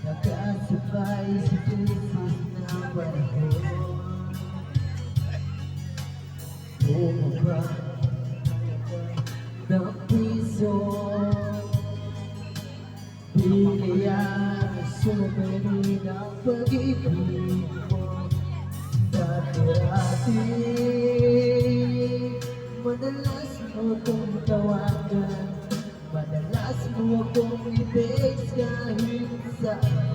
Nakasabay sa krisis na panahon. Bumaba ng piso, bigyan sumabay ng pag-ibig mo. Dati-dati, madalas mo kong tawagan, madalas mo akong i-text kahit saan.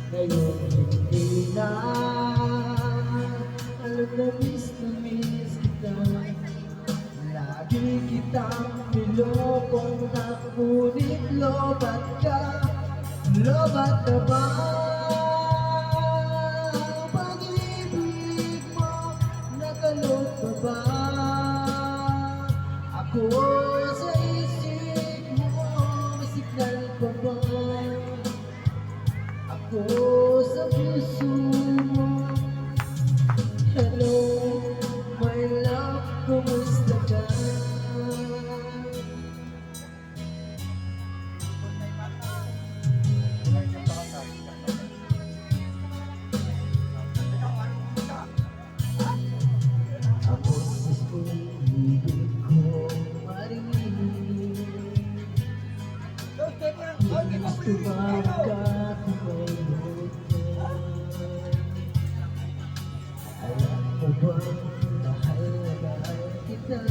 Ngayon hindi na, alam na miss kita. Lagi kitang nilokong na ngunit lobat ka. Lobat na ba? Pag-ibig mo, nakalot pa ba? Ako sa isip mo, may signal pa ba? Ako sa puso mo. Hello, my love, kumusta ka? Ang boses mo'y ibig ko marinig. Gusto ba ka tumayot ka? Alam mo ba, mahal na mahal kita.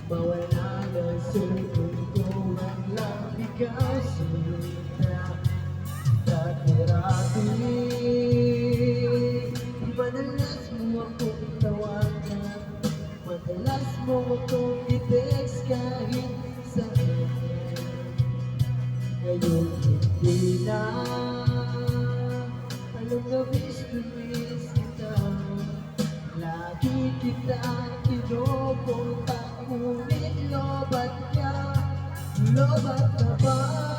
Mawala ng sulong ko man lang ikaw sinta. Dati-dati, madalas mo akong tawagan, madalas mo akong i-text kahit saan. Ngayon hindi na, alam na miss kita. Lagi kitang kinupunta, ngunit lobat ka. Lobat na ba?